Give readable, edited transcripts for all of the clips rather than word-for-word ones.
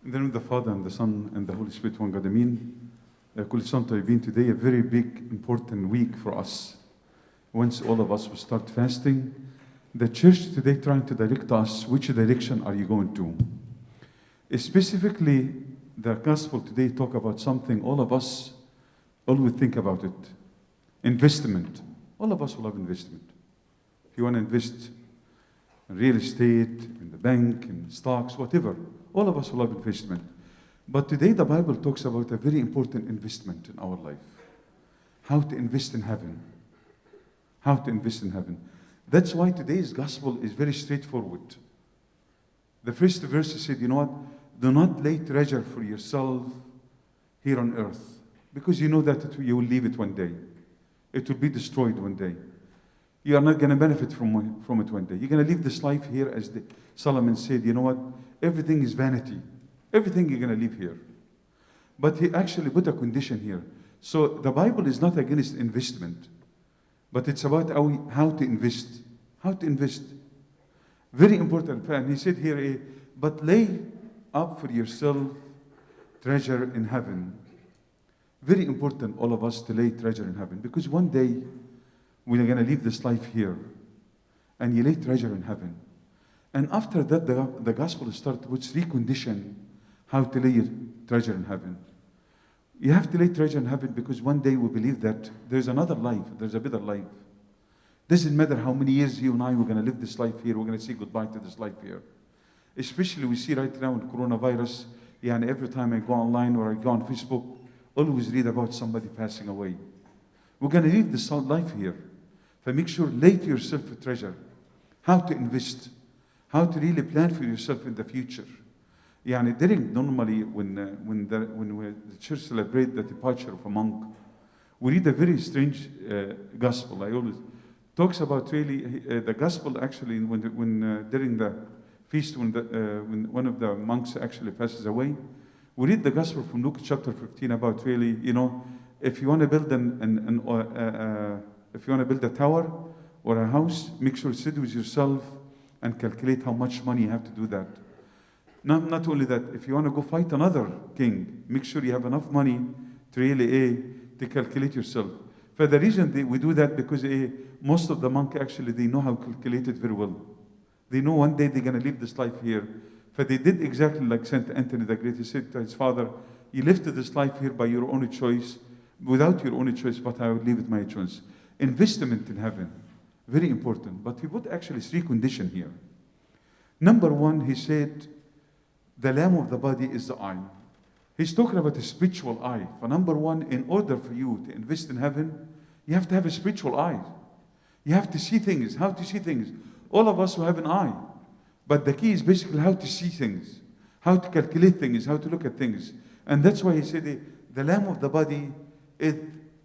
In the name of the Father, and the Son, and the Holy Spirit, one God, Amen. كل سنة طيبين. Today a very big, important week for us. Once all of us will start fasting, the church today trying to direct us, which direction are you going to? Specifically, the gospel today talk about something all of us always think about it. Investment. All of us will have investment. If you want to invest in real estate, in the bank, in stocks, whatever, all of us will have investment. But today the Bible talks about a very important investment in our life. How to invest in heaven. How to invest in heaven. That's why today's gospel is very straightforward. The first verse said, you know what? Do not lay treasure for yourself here on earth. Because you know that you will leave it one day. It will be destroyed one day. You are not going to benefit from it one day. You're going to live this life here, as Solomon said, you know what? Everything is vanity. Everything you're going to live here. But he actually put a condition here. So the Bible is not against investment. But it's about how to invest. How to invest. Very important. And he said here, but lay up for yourself treasure in heaven. Very important, all of us, to lay treasure in heaven. Because one day, we are going to live this life here. And you lay treasure in heaven. And after that, the gospel starts with three conditions how to lay your treasure in heaven. You have to lay treasure in heaven because one day we believe that there's another life, there's a better life. Doesn't matter how many years you and I, we're going to live this life here, we're going to say goodbye to this life here. Especially we see right now in coronavirus, and every time I go online or I go on Facebook, always read about somebody passing away. We're going to live this life here. So make sure, lay to yourself a treasure. How to invest. How to really plan for yourself in the future. During normally when the church celebrates the departure of a monk, we read a very strange gospel. I always talks about really the gospel actually when during the feast when one of the monks actually passes away. We read the gospel from Luke chapter 15 about really, if you want to build if you want to build a tower or a house, make sure you sit with yourself and calculate how much money you have to do that. Not only that, if you want to go fight another king, make sure you have enough money to really to calculate yourself. For the reason we do that because most of the monks actually, they know how to calculate it very well. They know one day they're going to live this life here. For they did exactly like Saint Anthony the Great. He said to his father, you lived this life here by your own choice, without your own choice, but I will live it my choice. Investment in heaven, very important. But he put actually three conditions here. Number one, he said, the lamp of the body is the eye. He's talking about a spiritual eye. For number one, in order for you to invest in heaven, you have to have a spiritual eye. You have to see things. How to see things? All of us will have an eye. But the key is basically how to see things, how to calculate things, how to look at things. And that's why he said the lamp of the body is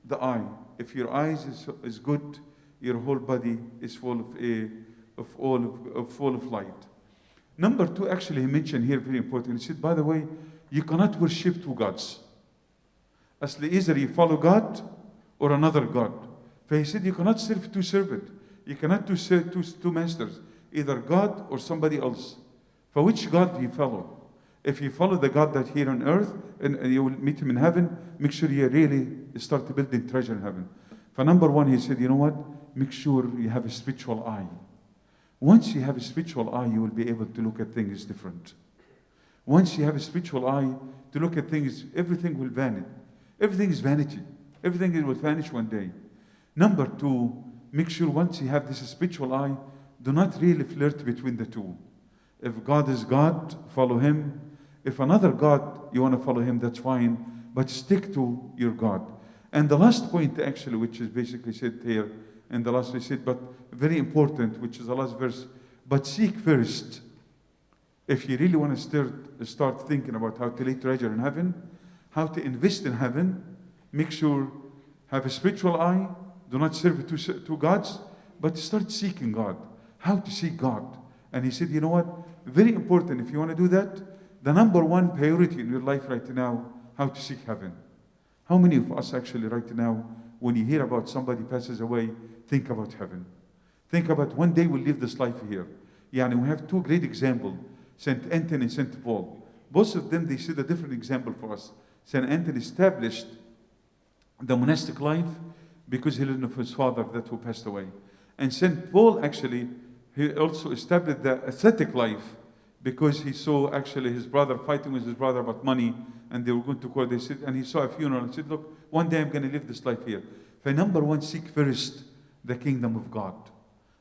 the eye. If your eyes is good, your whole body is full of light. Number two, actually, he mentioned here, very important. He said, by the way, you cannot worship two gods. As either you follow God or another God. So he said, you cannot serve two servants. You cannot serve two masters, either God or somebody else. For which God do you follow? If you follow the God that here on earth, and you will meet him in heaven, make sure you really start building treasure in heaven. For number one, he said, you know what? Make sure you have a spiritual eye. Once you have a spiritual eye, you will be able to look at things different. Once you have a spiritual eye to look at things, everything will vanish. Everything is vanity. Everything will vanish one day. Number two, make sure once you have this spiritual eye, do not really flirt between the two. If God is God, follow him. If another God, you want to follow him, that's fine. But stick to your God. And the last point, actually, which is basically said here, and the last we said, but very important, which is the last verse, but seek first. If you really want to start thinking about how to lay treasure in heaven, how to invest in heaven, make sure have a spiritual eye, do not serve two gods, but start seeking God. How to seek God. And he said, you know what? Very important, if you want to do that, the number one priority in your life right now, how to seek heaven. How many of us actually right now, when you hear about somebody passes away, think about heaven? Think about one day we'll live this life here. We have two great examples, Saint Anthony and Saint Paul. Both of them, they set a different example for us. St. Anthony established the monastic life because he learned of his father that who passed away. And St. Paul actually, he also established the ascetic life because he saw actually his brother fighting with his brother about money, and they were going to court. They said, and he saw a funeral and said, look, one day I'm going to live this life here. For number one, seek first the kingdom of God.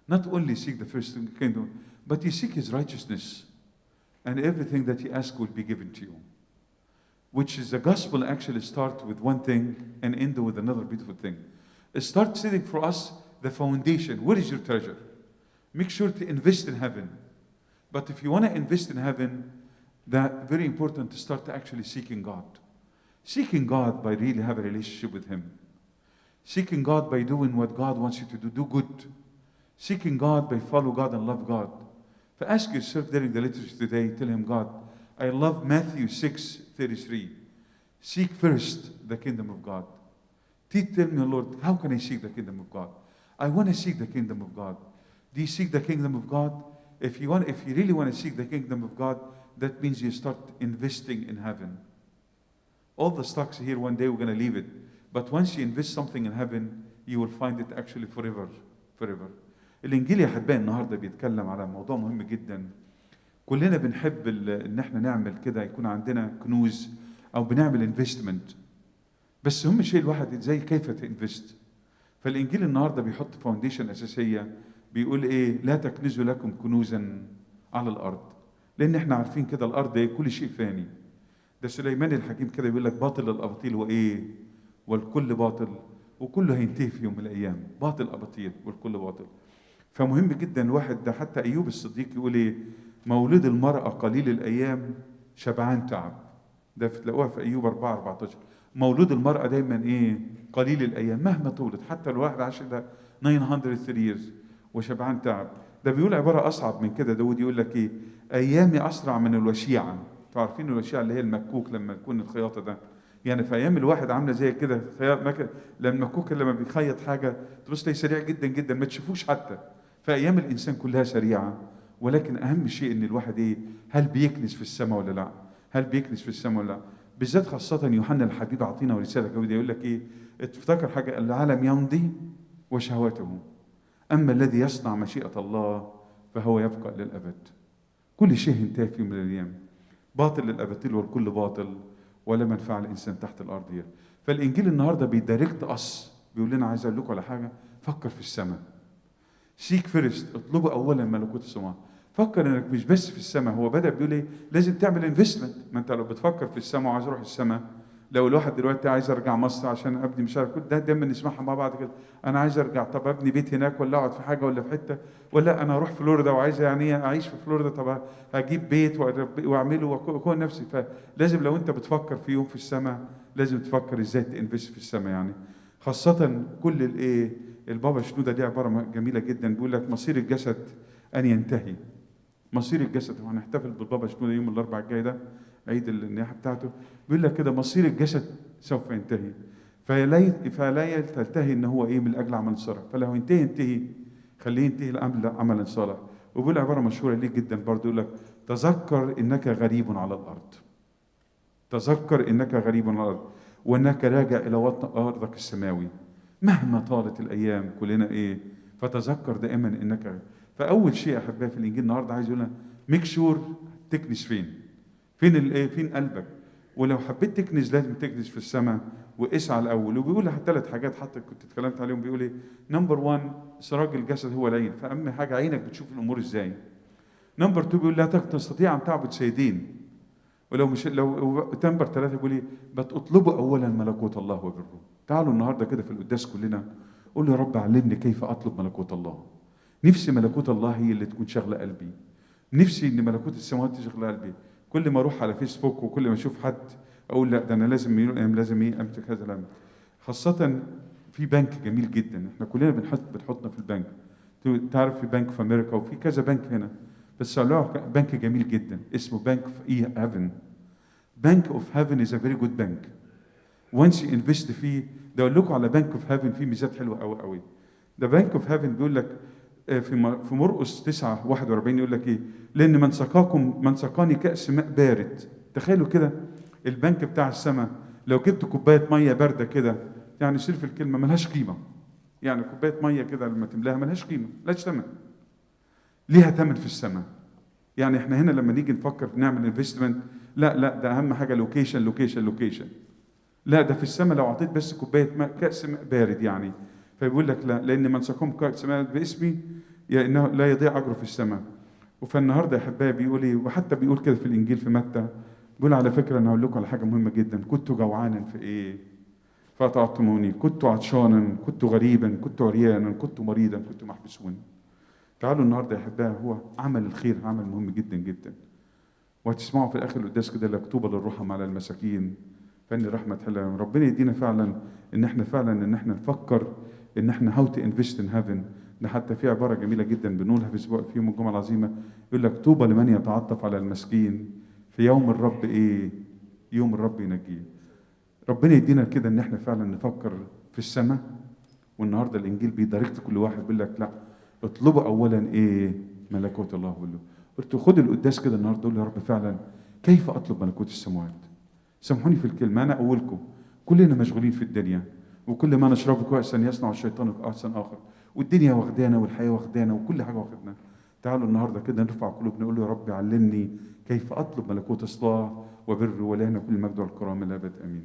Not only seek the first kingdom, but you seek his righteousness, and everything that you ask will be given to you. Which is the gospel actually start with one thing and end with another beautiful thing. It starts setting for us the foundation. Where is your treasure? Make sure to invest in heaven. But if you want to invest in heaven, that's very important to start actually seeking God. Seeking God by really have a relationship with him. Seeking God by doing what God wants you to do. Do good. Seeking God by follow God and love God. So ask yourself during the liturgy today, tell him, God, I love Matthew 6:33. Seek first the kingdom of God. Tell me, Lord, how can I seek the kingdom of God? I want to seek the kingdom of God. Do you seek the kingdom of God? If you really want to seek the kingdom of God, that means you start investing in heaven. All the stocks here, one day we're going to leave it. But once you invest something in heaven, you will find it actually forever. Forever. الإنجيل يا أحبائي النهارده بيتكلم على موضوع مهم جدا. كلنا بنحب إن احنا نعمل كده، يكون عندنا كنوز أو بنعمل انفستمنت. بس أهم شيء الواحد إزاي كيف تنفست. فالإنجيل النهارده بيحط فاونديشن أساسية، بيقول إيه؟ لا تكنزوا لكم كنوزا على الأرض. لأن احنا عارفين كده الأرض إيه؟ كل شيء فاني. ده سليمان الحكيم كده بيقول لك باطل الأباطيل وإيه؟ والكل باطل، وكله هينتهي في يوم من الأيام. باطل الأباطيل والكل باطل. فمهم جدا الواحد ده، حتى أيوب الصديق يقول إيه؟ مولود المرأة قليل الأيام شبعان تعب. ده تلاقوها في أيوب 4:14. مولود المرأة دايما إيه؟ قليل الأيام مهما طولت، حتى الواحد عاش ده 903 years وشبعان تعب. ده بيقول عبارة أصعب من كده. داود يقول لك إيه؟ أيامي أسرع من الوشيعة. انتوا عارفين الوشيعة اللي هي المكوك لما يكون الخياطة ده. يعني في أيام الواحد عاملة زي كده لما المكوك لما بيخيط حاجة تبص لي سريع جدا جدا ما تشوفوش حتى. فأيام الإنسان كلها سريعة، ولكن أهم شيء إن الواحد إيه؟ هل بيكنس في السماء ولا لا؟ هل بيكنس في السماء ولا لا؟ بالذات خاصة يوحنا الحبيب أعطينا رسالة جودة يقول لك إيه؟ افتكر حاجة، العالم يمضي وشهواته، أما الذي يصنع مشيئة الله فهو يبقى للأبد. كل شيء انتهى في يوم من الأيام. باطل الأباطيل والكل باطل ولا منفعة الإنسان تحت الأرض هي. فالإنجيل النهارده بيدايركت بيقول لنا عايز أقول لكم على حاجة، فكر في السماء. سيك فيرست، اطلبوا أولا ملكوت السماء. فكر إنك مش بس في السماء، هو بدأ بيقول إيه؟ لازم تعمل انفستمنت. ما أنت لو بتفكر في السماء وعايز أروح السماء، لو الواحد دلوقتي عايز ارجع مصر عشان ابني مش عارف، ده دايما نسمعها مع بعض كده، انا عايز ارجع، طب ابني بيت هناك ولا اقعد في حاجه ولا في حته، ولا انا اروح فلوريدا وعايز يعني اعيش في فلوريدا، طب هجيب بيت واعمله واكون نفسي. فلازم لو انت بتفكر في يوم في السماء لازم تفكر ازاي تنفست في السماء. يعني خاصه كل الايه البابا شنوده دي عباره جميله جدا، بيقول لك مصير الجسد ان ينتهي. مصير الجسد، وهنحتفل بالبابا شنوده يوم الاربعاء الجاي ده عيد النياحه بتاعته، بيقول لك كده مصير الجسد سوف ينتهي، فلا تلتهي ان هو ايه من اجل عمل صالح، فلو ينتهي خليه ينتهي عمل صالح. وبيقول عباره مشهوره ليه جدا برضه، يقول لك تذكر انك غريب على الارض. تذكر انك غريب على الارض وانك راجع الى وطن ارضك السماوي. مهما طالت الايام كلنا ايه؟ فتذكر دائما انك. فاول شيء احبائي في الانجيل النهارده عايز يقول لنا ميك شور تكنس فين؟ فين قلبك؟ ولو حبيت تكنز لازم تكنز في السماء واسعى الاول. وبيقول لها 3 حاجات حتى كنت اتكلمت عليهم، بيقول ايه؟ نمبر 1 سراج الجسد هو العين، فاهم حاجه عينك بتشوف الامور ازاي. نمبر 2 بيقول لا تستطيع ان تعبد سيدين، ولو مش لو نمبر 3 بيقول ايه؟ بتطلبوا اولا ملكوت الله وبره. تعالوا النهارده كده في القداس كلنا قول يا رب علمني كيف اطلب ملكوت الله. نفسي ملكوت الله هي اللي تكون شغله قلبي. نفسي ان ملكوت السماوات تشغل قلبي. كل ما اروح على فيسبوك وكل ما اشوف حد اقول لا ده انا لازم ايه امسك هذا الامر. خاصه في بنك جميل جدا احنا كلنا بنحطنا في البنك. تعرف في بنك في امريكا وفي كذا بنك هنا، بس بنك جميل جدا اسمه بنك في هيفن. بنك اوف هيفن از ا فيري جود بنك. وانس يو انفست فيه، ده اقول لكم على بنك اوف هيفن فيه ميزات حلوه قوي قوي. ده بنك اوف هيفن بيقول لك في مرقس 9:41 يقول لك ايه؟ لان من سقاني كأس ماء بارد تخيلوا كده البنك بتاع السماء، لو جبت كوبايه ميه بارده كده، يعني صرف الكلمه ملهاش قيمه، يعني كوبايه ميه كده لما تملاها ملهاش قيمه، ملهاش ثمن. ليها ثمن في السماء. يعني احنا هنا لما نيجي نفكر نعمل انفستمنت، لا ده اهم حاجه لوكيشن لوكيشن لوكيشن. لا ده في السماء لو اعطيت بس كوبايه ماء، كاس ماء بارد يعني، فيقول لك لا، لان من سقاكم كاس ماء باسمي انه لا يضيع اجره في السماء. فالنهارده يا احبائي بيقول ايه، وحتى بيقول كده في الانجيل في متى، بيقول على فكره انا هقول لكم على حاجه مهمه جدا، كنت جوعانا في ايه؟ فاطعمتموني، كنت عطشانا، كنت غريبا، كنت عريانا، كنت مريضا، كنت محبوسون. تعالوا النهارده يا احبائي، هو عمل الخير عمل مهم جدا جدا. وهتسمعوا في اخر القداس كده، طوبى للرحم على المساكين فاني رحمه حلال. ربنا يدينا فعلا ان احنا نفكر ان احنا هاو تو انفست ان هيفن. ده حتى في عباره جميله جدا بنقولها في يوم الجمعه العظيمه، يقول لك طوبى لمن يتعطف على المسكين في يوم الرب ايه؟ يوم الرب ينجيه. ربنا يدينا كده ان احنا فعلا نفكر في السماء. والنهارده الانجيل بيدايركت كل واحد، بيقول لك لا، اطلبوا اولا ايه؟ ملكوت الله. قول له، قلت خد القداس كده النهارده، قول له يا رب فعلا كيف اطلب ملكوت السماوات؟ سامحوني في الكلمه، انا اولكم كلنا مشغولين في الدنيا، وكل ما نشرب كأسا يصنع الشيطان كأسا اخر، والدنيا واخدانا والحياه واخدانا وكل حاجه واخدنا. تعالوا النهارده كده نرفع قلوبنا نقول له يا رب علمني كيف اطلب ملكوت الله وبر ولهنا كل المجد والكرامه الابد امين.